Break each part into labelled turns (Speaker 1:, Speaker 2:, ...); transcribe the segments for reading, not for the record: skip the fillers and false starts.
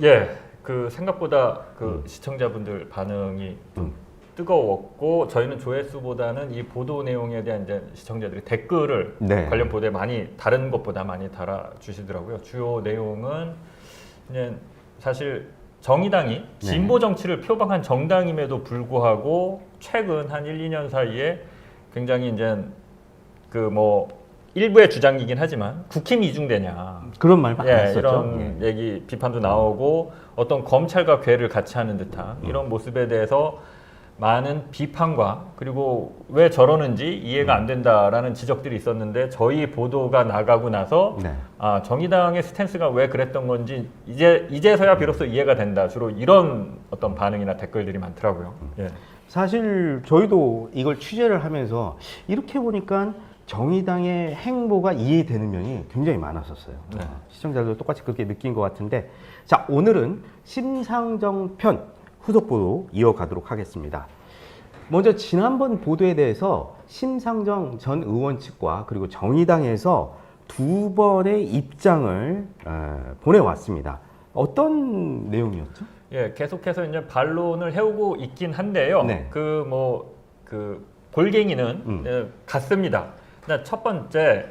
Speaker 1: 예, 그 생각보다 그 시청자분들 반응이 좀 뜨거웠고 저희는 조회수보다는 이 보도 내용에 대한 이제 시청자들이 댓글을
Speaker 2: 네.
Speaker 1: 관련 보도에 많이 다른 것보다 많이 달아주시더라고요. 주요 내용은 이제 사실 정의당이 진보 정치를 표방한 정당임에도 불구하고 최근 한 1, 2년 사이에 굉장히 이제 그 뭐 일부의 주장이긴 하지만 국힘이 이중되냐
Speaker 2: 그런 말 많이 했었죠.
Speaker 1: 이런 얘기 비판도 나오고 어떤 검찰과 괴를 같이 하는 듯한 이런 모습에 대해서 많은 비판과 그리고 왜 저러는지 이해가 안 된다라는 지적들이 있었는데 저희 보도가 나가고 나서
Speaker 2: 네.
Speaker 1: 아, 정의당의 스탠스가 왜 그랬던 건지 이제서야 비로소 이해가 된다. 주로 이런 어떤 반응이나 댓글들이 많더라고요. 예.
Speaker 2: 사실 저희도 이걸 취재를 하면서 이렇게 보니까 정의당의 행보가 이해되는 면이 굉장히 많았었어요.
Speaker 1: 네.
Speaker 2: 시청자들도 똑같이 그렇게 느낀 것 같은데, 자, 오늘은 심상정 편 후속 보도 이어가도록 하겠습니다. 먼저 지난번 보도에 대해서 심상정 전 의원 측과 그리고 정의당에서 두 번의 입장을 보내왔습니다. 어떤 내용이었죠?
Speaker 1: 예, 계속해서 이제 반론을 해오고 있긴 한데요.
Speaker 2: 네.
Speaker 1: 그 골갱이는 예, 같습니다. 일단 첫 번째,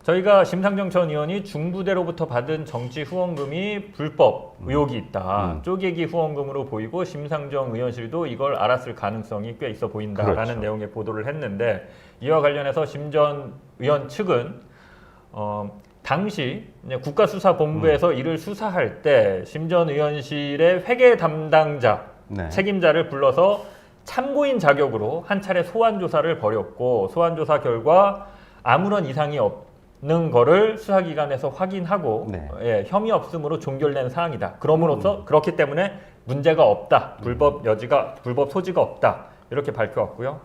Speaker 1: 저희가 심상정 전 의원이 중부대로부터 받은 정치 후원금이 불법 의혹이 있다. 쪼개기 후원금으로 보이고 심상정 의원실도 이걸 알았을 가능성이 꽤 있어 보인다라는
Speaker 2: 그렇죠.
Speaker 1: 내용의 보도를 했는데 이와 관련해서 심 전 의원 측은 당시 국가수사본부에서 이를 수사할 때 심 전 의원실의 회계 담당자
Speaker 2: 네.
Speaker 1: 책임자를 불러서 참고인 자격으로 한 차례 소환 조사를 벌였고 소환 조사 결과 아무런 이상이 없는 거를 수사기관에서 확인하고
Speaker 2: 네.
Speaker 1: 예, 혐의 없음으로 종결된 사항이다. 그럼으로써 그렇기 때문에 문제가 없다. 불법 소지가 없다. 이렇게 밝혀왔고요.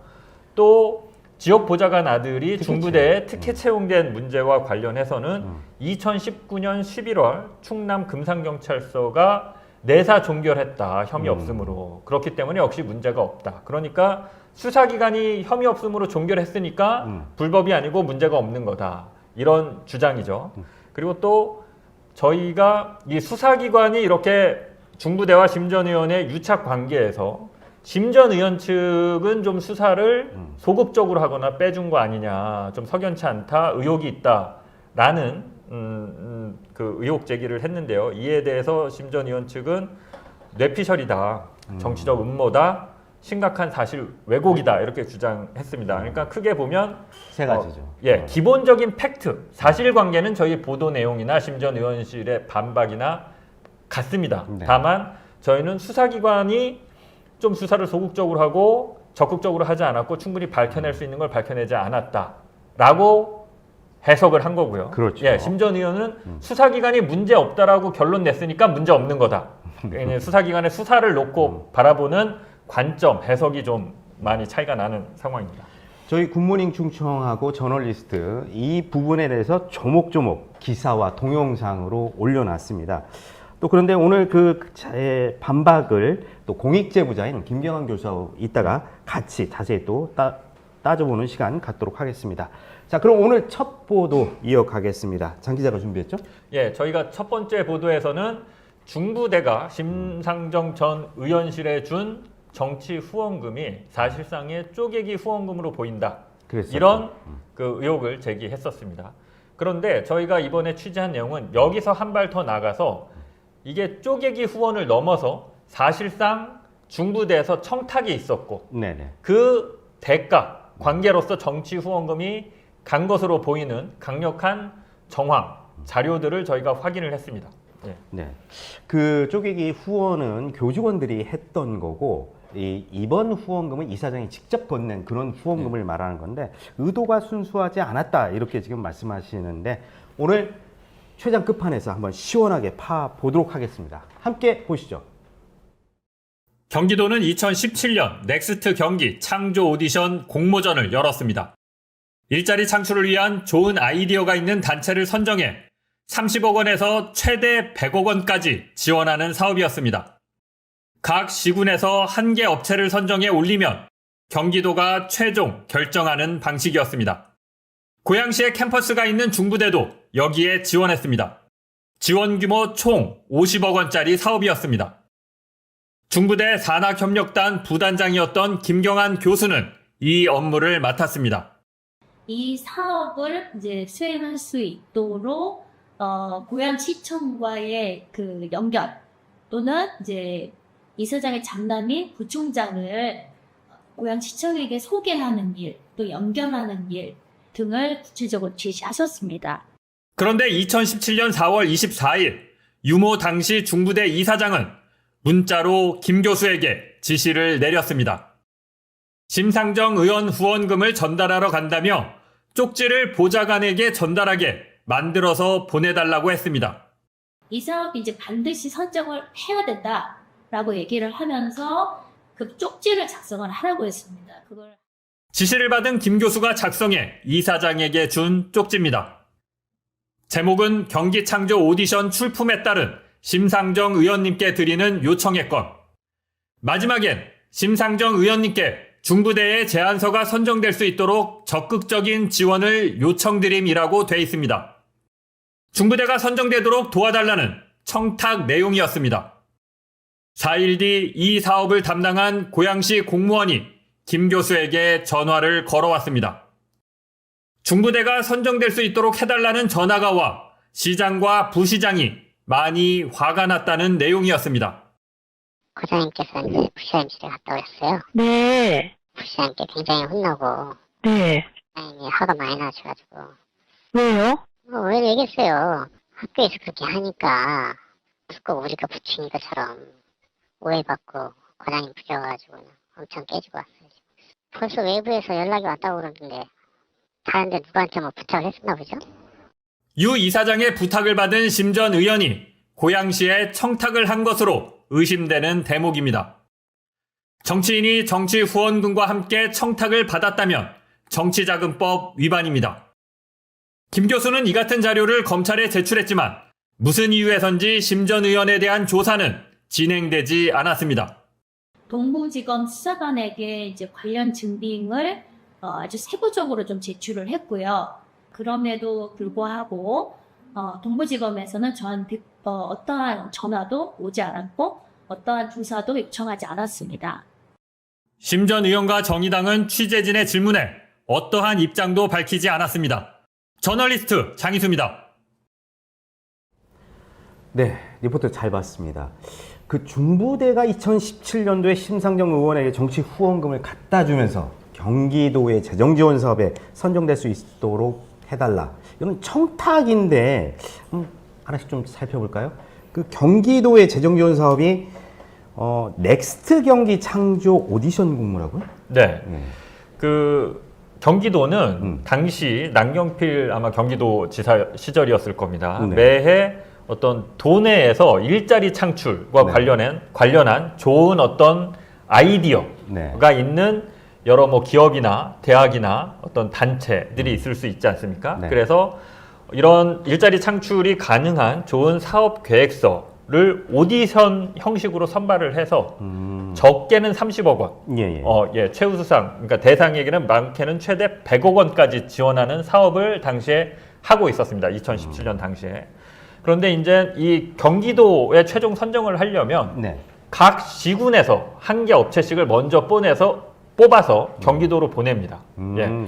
Speaker 1: 또 지역 보좌관 아들이 중부대에 특혜 채용된 문제와 관련해서는 2019년 11월 충남 금산경찰서가 내사 종결했다. 혐의 없음으로. 그렇기 때문에 역시 문제가 없다. 그러니까 수사기관이 혐의 없음으로 종결했으니까 불법이 아니고 문제가 없는 거다. 이런 주장이죠. 그리고 또 저희가 이 수사기관이 이렇게 중부대와 심 전 의원의 유착 관계에서 심 전 의원 측은 좀 수사를 소극적으로 하거나 빼준 거 아니냐, 좀 석연치 않다, 의혹이 있다라는 그 의혹 제기를 했는데요. 이에 대해서 심 전 의원 측은 뇌피셜이다, 정치적 음모다, 심각한 사실 왜곡이다 이렇게 주장했습니다. 그러니까 크게 보면
Speaker 2: 세 가지죠.
Speaker 1: 기본적인 팩트, 사실관계는 저희 보도 내용이나 심 전 의원실의 반박이나 같습니다.
Speaker 2: 네.
Speaker 1: 다만 저희는 수사기관이 좀 수사를 소극적으로 하고 적극적으로 하지 않았고 충분히 밝혀낼 수 있는 걸 밝혀내지 않았다라고 해석을 한 거고요.
Speaker 2: 그렇죠.
Speaker 1: 예, 심 전 의원은 수사기관이 문제 없다라고 결론 냈으니까 문제 없는 거다. 수사기관의 수사를 놓고 바라보는 관점, 해석이 좀 많이 차이가 나는 상황입니다.
Speaker 2: 저희 굿모닝 충청하고 저널리스트 이 부분에 대해서 조목조목 기사와 동영상으로 올려놨습니다. 또 그런데 오늘 그 반박을 또 공익제보자인 김경환 교수와 이따가 같이 자세히 또 따져보는 시간 갖도록 하겠습니다. 자, 그럼 오늘 첫 보도 이어가겠습니다. 장 기자가 준비했죠?
Speaker 1: 예, 저희가 첫 번째 보도에서는 중부대가 심상정 전 의원실에 준 정치 후원금이 사실상의 쪼개기 후원금으로 보인다.
Speaker 2: 그랬었죠.
Speaker 1: 이런 그 의혹을 제기했었습니다. 그런데 저희가 이번에 취재한 내용은 여기서 한 발 더 나가서 이게 쪼개기 후원을 넘어서 사실상 중부대에서 청탁이 있었고
Speaker 2: 네네.
Speaker 1: 그 대가 관계로서 정치 후원금이 간 것으로 보이는 강력한 정황 자료들을 저희가 확인을 했습니다. 예.
Speaker 2: 네. 그 쪼개기 후원은 교직원들이 했던 거고 이번 후원금은 이사장이 직접 건넨 그런 후원금을 말하는 건데 의도가 순수하지 않았다 이렇게 지금 말씀하시는데 오늘 최장 끝판에서 한번 시원하게 파보도록 하겠습니다. 함께 보시죠.
Speaker 1: 경기도는 2017년 넥스트 경기 창조 오디션 공모전을 열었습니다. 일자리 창출을 위한 좋은 아이디어가 있는 단체를 선정해 30억 원에서 최대 100억 원까지 지원하는 사업이었습니다. 각 시군에서 한 개 업체를 선정해 올리면 경기도가 최종 결정하는 방식이었습니다. 고양시에 캠퍼스가 있는 중부대도 여기에 지원했습니다. 지원 규모 총 50억 원짜리 사업이었습니다. 중부대 산학협력단 부단장이었던 김경한 교수는 이 업무를 맡았습니다.
Speaker 3: 이 사업을 이제 수행할 수 있도록 고양시청과의 그 연결 또는 이제 이사장의 장남이 구청장을 고양시청에게 소개하는 일, 또 연결하는 일 등을 구체적으로 지시하셨습니다.
Speaker 1: 그런데 2017년 4월 24일 유모 당시 중부대 이사장은 문자로 김 교수에게 지시를 내렸습니다. 심상정 의원 후원금을 전달하러 간다며 쪽지를 보좌관에게 전달하게 만들어서 보내달라고 했습니다.
Speaker 3: 이 사업이 이제 반드시 선정을 해야 된다라고 얘기를 하면서 그 쪽지를 작성을 하라고 했습니다. 그걸
Speaker 1: 지시를 받은 김 교수가 작성해 이사장에게 준 쪽지입니다. 제목은 경기 창조 오디션 출품에 따른 심상정 의원님께 드리는 요청의 건. 마지막엔 심상정 의원님께 중부대의 제안서가 선정될 수 있도록 적극적인 지원을 요청드림이라고 돼 있습니다. 중부대가 선정되도록 도와달라는 청탁 내용이었습니다. 4일 뒤 이 사업을 담당한 고양시 공무원이 김 교수에게 전화를 걸어왔습니다. 중부대가 선정될 수 있도록 해달라는 전화가 와 시장과 부시장이 많이 화가 났다는 내용이었습니다.
Speaker 4: 부장님께서 이제 부시장님 집에 갔다 오셨어요.
Speaker 5: 네,
Speaker 4: 부시장님께 굉장히 혼나고
Speaker 5: 네.
Speaker 4: 부시장님이 화가 많이 나셔가지고
Speaker 5: 왜요?
Speaker 4: 왜 얘기했어요. 학교에서 그렇게 하니까 꼭 우리가 부친 것처럼 오해받고 과장님 부려가지고 엄청 깨지고 왔어요. 벌써 외부에서 연락이 왔다고 그러는데 다른데 누구한테 뭐 부탁을 했었나 보죠?
Speaker 1: 유 이사장의 부탁을 받은 심 전 의원이 고양시에 청탁을 한 것으로 의심되는 대목입니다. 정치인이 정치 후원금과 함께 청탁을 받았다면 정치자금법 위반입니다. 김 교수는 이 같은 자료를 검찰에 제출했지만 무슨 이유에선지 심 전 의원에 대한 조사는 진행되지 않았습니다.
Speaker 3: 동부지검 수사관에게 이제 관련 증빙을 아주 세부적으로 좀 제출을 했고요. 그럼에도 불구하고 동부지검에서는 저한테 어떠한 전화도 오지 않았고 어떠한 조사도 요청하지 않았습니다.
Speaker 1: 심 전 의원과 정의당은 취재진의 질문에 어떠한 입장도 밝히지 않았습니다. 저널리스트 장희수입니다.
Speaker 2: 네, 리포트 잘 봤습니다. 그 중부대가 2017년도에 심상정 의원에게 정치 후원금을 갖다 주면서 경기도의 재정지원 사업에 선정될 수 있도록 해달라. 이건 청탁인데 하나씩 좀 살펴볼까요? 그 경기도의 재정지원 사업이 넥스트 경기 창조 오디션 공모라고요?
Speaker 1: 네. 그 경기도는 당시 남경필 아마 경기도 지사 시절이었을 겁니다.
Speaker 2: 네.
Speaker 1: 매해 어떤 도내에서 일자리 창출과
Speaker 2: 네.
Speaker 1: 관련한 좋은 어떤 아이디어가
Speaker 2: 네.
Speaker 1: 있는 여러 뭐 기업이나 대학이나 어떤 단체들이 있을 수 있지 않습니까?
Speaker 2: 네.
Speaker 1: 그래서 이런 일자리 창출이 가능한 좋은 사업 계획서를 오디션 형식으로 선발을 해서 적게는 30억 원,
Speaker 2: 예.
Speaker 1: 최우수상, 그러니까 대상에게는 많게는 최대 100억 원까지 지원하는 사업을 당시에 하고 있었습니다. 2017년 당시에. 그런데 이제 이 경기도에 최종 선정을 하려면
Speaker 2: 네.
Speaker 1: 각 시군에서 한 개 업체씩을 먼저 뽑아서 경기도로 보냅니다. 예.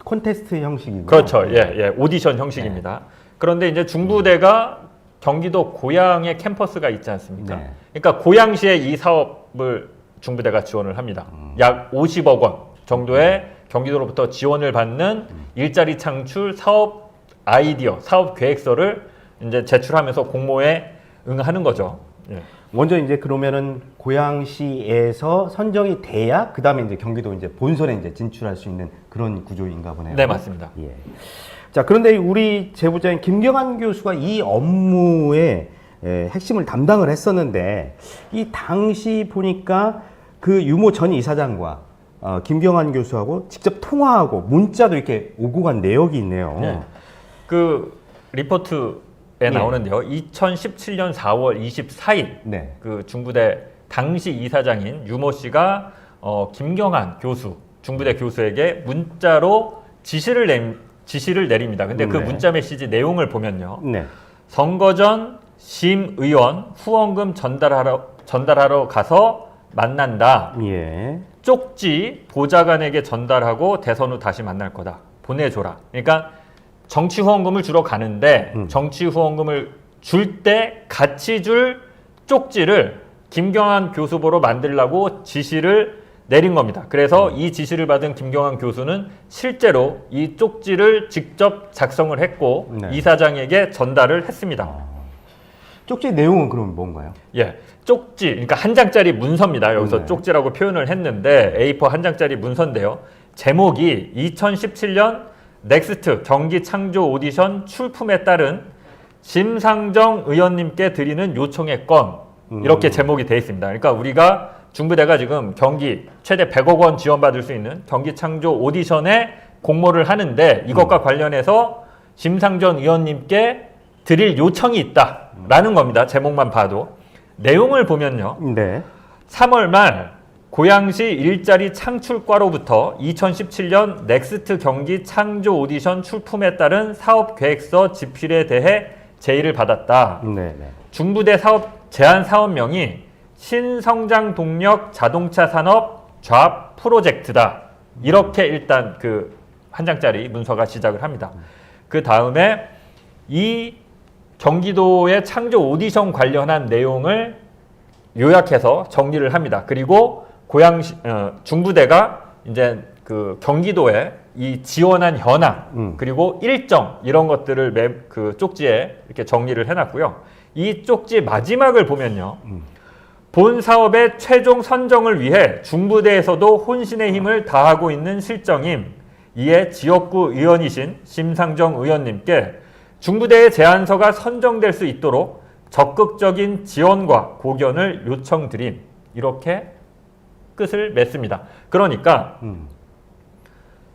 Speaker 2: 콘테스트 형식이고요.
Speaker 1: 그렇죠. 예. 오디션 형식입니다. 그런데 이제 중부대가 경기도 고양에 캠퍼스가 있지 않습니까?
Speaker 2: 네.
Speaker 1: 그러니까 고양시에 이 사업을 중부대가 지원을 합니다. 약 50억 원 정도의 경기도로부터 지원을 받는 일자리 창출 사업 아이디어, 사업 계획서를 이제 제출하면서 공모에 응하는 거죠. 예.
Speaker 2: 먼저 이제 그러면은 고양시에서 선정이 돼야 그 다음에 이제 경기도 이제 본선에 이제 진출할 수 있는 그런 구조인가 보네요.
Speaker 1: 네, 맞습니다.
Speaker 2: 예. 자, 그런데 우리 제보자인 김경한 교수가 이 업무의 핵심을 담당을 했었는데 이 당시 보니까 그 유모 전 이사장과 김경한 교수하고 직접 통화하고 문자도 이렇게 오고 간 내역이 있네요.
Speaker 1: 네. 그 리포트에
Speaker 2: 예.
Speaker 1: 나오는데요. 2017년 4월 24일
Speaker 2: 네.
Speaker 1: 그 중부대 당시 이사장인 유모 씨가 김경한 교수, 중부대 교수에게 문자로 지시를 내립니다. 근데 그
Speaker 2: 네.
Speaker 1: 문자 메시지 내용을 보면요.
Speaker 2: 네.
Speaker 1: 선거 전 심 의원 후원금 전달하러 가서 만난다.
Speaker 2: 예.
Speaker 1: 쪽지 보좌관에게 전달하고 대선 후 다시 만날 거다. 보내줘라. 그러니까 정치 후원금을 주러 가는데 정치 후원금을 줄 때 같이 줄 쪽지를 김경환 교수보로 만들라고 지시를 내린 겁니다. 그래서 이 지시를 받은 김경환 교수는 실제로 이 쪽지를 직접 작성을 했고
Speaker 2: 네.
Speaker 1: 이사장에게 전달을 했습니다.
Speaker 2: 쪽지 내용은 그럼 뭔가요?
Speaker 1: 예, 쪽지, 그러니까 한 장짜리 문서입니다. 여기서
Speaker 2: 네.
Speaker 1: 쪽지라고 표현을 했는데 A4 한 장짜리 문서인데요. 제목이 2017년 넥스트 경기 창조 오디션 출품에 따른 심상정 의원님께 드리는 요청의 건 이렇게 제목이 되어 있습니다. 그러니까 우리가 중부대가 지금 경기 최대 100억 원 지원받을 수 있는 경기 창조 오디션에 공모를 하는데 이것과 관련해서 심상정 의원님께 드릴 요청이 있다라는 겁니다. 제목만 봐도. 내용을 보면요.
Speaker 2: 네.
Speaker 1: 3월 말 고양시 일자리 창출과로부터 2017년 넥스트 경기 창조 오디션 출품에 따른 사업 계획서 집필에 대해 제의를 받았다.
Speaker 2: 네.
Speaker 1: 중부대 사업 제안 사업명이 신성장 동력 자동차 산업 좌 프로젝트다. 이렇게 일단 그 한 장짜리 문서가 시작을 합니다. 그 다음에 이 경기도의 창조 오디션 관련한 내용을 요약해서 정리를 합니다. 그리고 고양시 중부대가 이제 그 경기도에 이 지원한 현황 그리고 일정 이런 것들을 그 쪽지에 이렇게 정리를 해놨고요. 이 쪽지 마지막을 보면요. 본 사업의 최종 선정을 위해 중부대에서도 혼신의 힘을 다하고 있는 실정임. 이에 지역구 의원이신 심상정 의원님께 중부대의 제안서가 선정될 수 있도록 적극적인 지원과 고견을 요청드림. 이렇게 끝을 맺습니다. 그러니까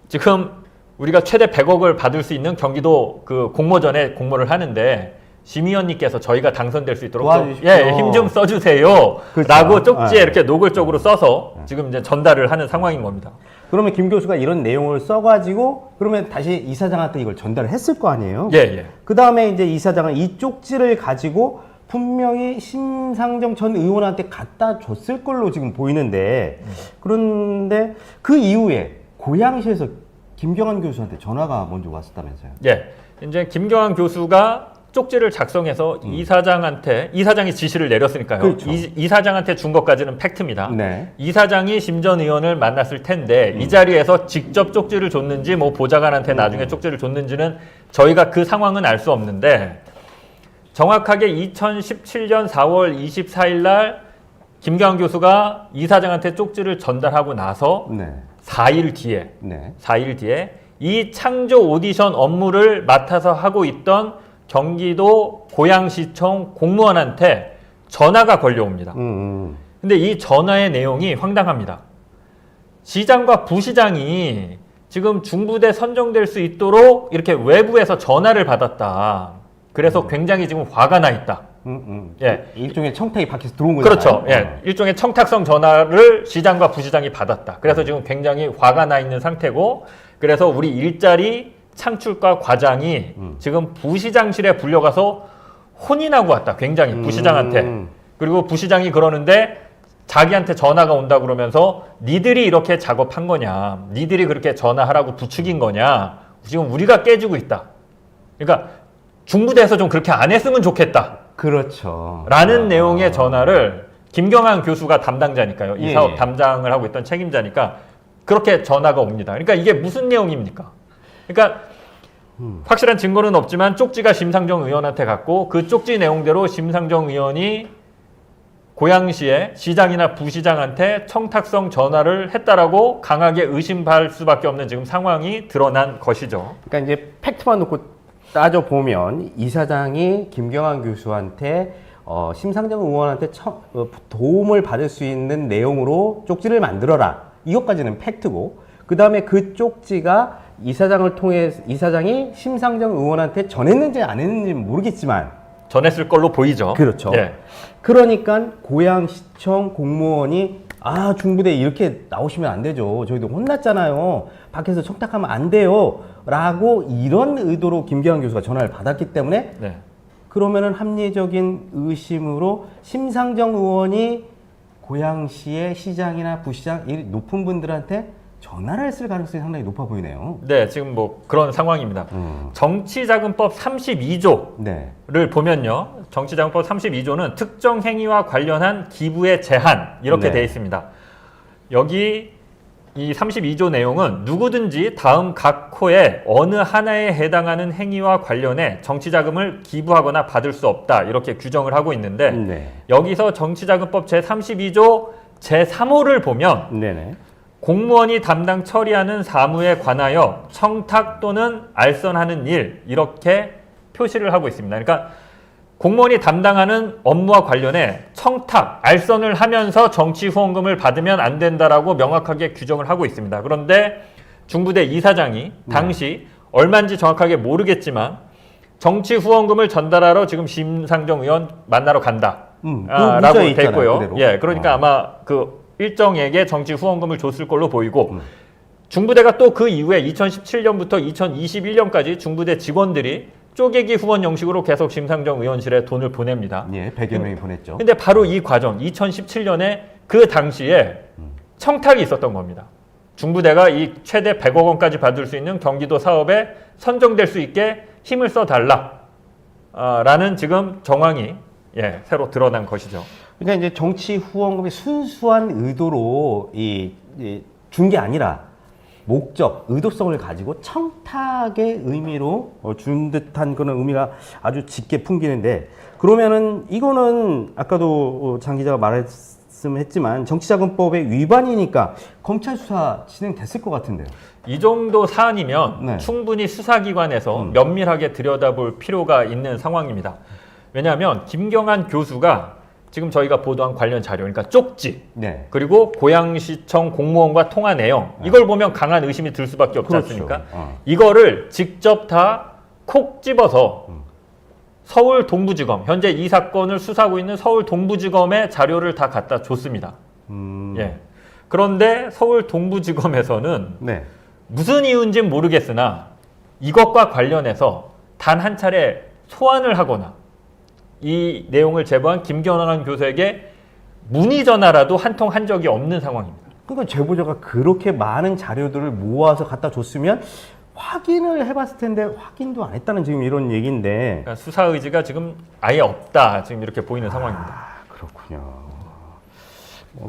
Speaker 1: 지금 우리가 최대 100억을 받을 수 있는 경기도 그 공모전에 공모를 하는데 심 의원님께서 저희가 당선될 수 있도록 힘 좀 써주세요.
Speaker 2: 그렇죠.
Speaker 1: 라고 쪽지에 이렇게 노골적으로 써서 지금 이제 전달을 하는 상황인 겁니다.
Speaker 2: 그러면 김 교수가 이런 내용을 써가지고 그러면 다시 이사장한테 이걸 전달을 했을 거 아니에요?
Speaker 1: 예.
Speaker 2: 그 다음에 이제 이사장은 이 쪽지를 가지고 분명히 심상정 전 의원한테 갖다 줬을 걸로 지금 보이는데 그런데 그 이후에 고양시에서 김경환 교수한테 전화가 먼저 왔었다면서요?
Speaker 1: 예. 이제 김경환 교수가 쪽지를 작성해서 이사장이 지시를 내렸으니까요.
Speaker 2: 그렇죠.
Speaker 1: 이사장한테 준 것까지는 팩트입니다.
Speaker 2: 네.
Speaker 1: 이사장이 심 전 의원을 만났을 텐데 이 자리에서 직접 쪽지를 줬는지 뭐 보좌관한테 나중에 쪽지를 줬는지는 저희가 그 상황은 알 수 없는데 정확하게 2017년 4월 24일 날 김경환 교수가 이사장한테 쪽지를 전달하고 나서
Speaker 2: 네.
Speaker 1: 4일 뒤에 이 창조 오디션 업무를 맡아서 하고 있던 경기도 고양시청 공무원한테 전화가 걸려옵니다. 근데 이 전화의 내용이 황당합니다. 시장과 부시장이 지금 중부대 선정될 수 있도록 이렇게 외부에서 전화를 받았다. 그래서 굉장히 지금 화가 나 있다. 예.
Speaker 2: 일종의 청탁이 밖에서 들어온 거잖아요.
Speaker 1: 그렇죠. 예. 일종의 청탁성 전화를 시장과 부시장이 받았다. 그래서 지금 굉장히 화가 나 있는 상태고 그래서 우리 일자리 창출과 과장이 지금 부시장실에 불려가서 혼인하고 왔다. 굉장히 부시장한테. 그리고 부시장이 그러는데 자기한테 전화가 온다 그러면서 니들이 이렇게 작업한 거냐. 니들이 그렇게 전화하라고 부추긴 거냐. 지금 우리가 깨지고 있다. 그러니까 중부대에서 좀 그렇게 안 했으면 좋겠다.
Speaker 2: 그렇죠.
Speaker 1: 라는 내용의 전화를 김경환 교수가 담당자니까요. 이
Speaker 2: 예,
Speaker 1: 사업
Speaker 2: 예.
Speaker 1: 담당을 하고 있던 책임자니까 그렇게 전화가 옵니다. 그러니까 이게 무슨 내용입니까? 그러니까 확실한 증거는 없지만 쪽지가 심상정 의원한테 갔고 그 쪽지 내용대로 심상정 의원이 고양시의 시장이나 부시장한테 청탁성 전화를 했다라고 강하게 의심할 수밖에 없는 지금 상황이 드러난 것이죠.
Speaker 2: 그러니까 이제 팩트만 놓고 따져 보면 이사장이 김경환 교수한테 심상정 의원한테 도움을 받을 수 있는 내용으로 쪽지를 만들어라. 이것까지는 팩트고 그 다음에 그 쪽지가 이사장을 통해 이사장이 심상정 의원한테 전했는지 안 했는지는 모르겠지만
Speaker 1: 전했을 걸로 보이죠.
Speaker 2: 그렇죠.
Speaker 1: 예.
Speaker 2: 그러니까 고양시청 공무원이 중부대 이렇게 나오시면 안 되죠. 저희도 혼났잖아요. 밖에서 청탁하면 안 돼요. 라고 이런 의도로 김경환 교수가 전화를 받았기 때문에
Speaker 1: 네.
Speaker 2: 그러면은 합리적인 의심으로 심상정 의원이 고양시의 시장이나 부시장 이 높은 분들한테 전화를 했을 가능성이 상당히 높아 보이네요.
Speaker 1: 네, 지금 뭐 그런 상황입니다. 정치자금법 32조를
Speaker 2: 네.
Speaker 1: 보면요. 정치자금법 32조는 특정 행위와 관련한 기부의 제한 이렇게
Speaker 2: 네.
Speaker 1: 되어 있습니다. 여기 이 32조 내용은 누구든지 다음 각 호에 어느 하나에 해당하는 행위와 관련해 정치자금을 기부하거나 받을 수 없다 이렇게 규정을 하고 있는데
Speaker 2: 네.
Speaker 1: 여기서 정치자금법 제32조 제3호를 보면
Speaker 2: 네네.
Speaker 1: 공무원이 담당 처리하는 사무에 관하여 청탁 또는 알선하는 일 이렇게 표시를 하고 있습니다. 그러니까 공무원이 담당하는 업무와 관련해 청탁, 알선을 하면서 정치 후원금을 받으면 안 된다라고 명확하게 규정을 하고 있습니다. 그런데 중부대 이사장이 당시 얼마인지 정확하게 모르겠지만 정치 후원금을 전달하러 지금 심상정 의원 만나러 간다. 라고
Speaker 2: 문자에 있잖아요,
Speaker 1: 됐고요.
Speaker 2: 그대로.
Speaker 1: 예, 그러니까 아마 그 일정에게 정치 후원금을 줬을 걸로 보이고 중부대가 또 그 이후에 2017년부터 2021년까지 중부대 직원들이 쪼개기 후원 형식으로 계속 심상정 의원실에 돈을 보냅니다.
Speaker 2: 예, 100여 명이 보냈죠.
Speaker 1: 근데 바로 이 과정, 2017년에 그 당시에 청탁이 있었던 겁니다. 중부대가 이 최대 100억 원까지 받을 수 있는 경기도 사업에 선정될 수 있게 힘을 써달라. 라는 지금 정황이 새로 드러난 것이죠.
Speaker 2: 그러니까 이제 정치 후원금이 순수한 의도로 준 게 아니라 목적, 의도성을 가지고 청탁의 의미로 준 듯한 그런 의미가 아주 짙게 풍기는데 그러면은 이거는 아까도 장 기자가 말씀했지만 정치자금법의 위반이니까 검찰 수사 진행됐을 것 같은데요.
Speaker 1: 이 정도 사안이면
Speaker 2: 네.
Speaker 1: 충분히 수사기관에서 면밀하게 들여다볼 필요가 있는 상황입니다. 왜냐하면 김경한 교수가 지금 저희가 보도한 관련 자료, 그러니까 쪽지,
Speaker 2: 네.
Speaker 1: 그리고 고양시청 공무원과 통화 내용, 이걸 보면 강한 의심이 들 수밖에 없지
Speaker 2: 그렇죠.
Speaker 1: 않습니까? 이거를 직접 다 콕 집어서 서울 동부지검, 현재 이 사건을 수사하고 있는 서울 동부지검에 자료를 다 갖다 줬습니다. 예. 그런데 서울 동부지검에서는
Speaker 2: 네.
Speaker 1: 무슨 이유인지는 모르겠으나 이것과 관련해서 단 한 차례 소환을 하거나 이 내용을 제보한 김경환 교수에게 문의 전화라도 한 통 한 적이 없는 상황입니다.
Speaker 2: 그러니까 제보자가 그렇게 많은 자료들을 모아서 갖다 줬으면 확인을 해봤을 텐데 확인도 안 했다는 지금 이런 얘기인데.
Speaker 1: 그러니까 수사 의지가 지금 아예 없다. 지금 이렇게 보이는 상황입니다.
Speaker 2: 그렇군요.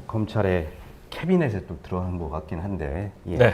Speaker 2: 검찰의 캐비넷에 또 들어간 것 같긴 한데. 예.
Speaker 1: 네.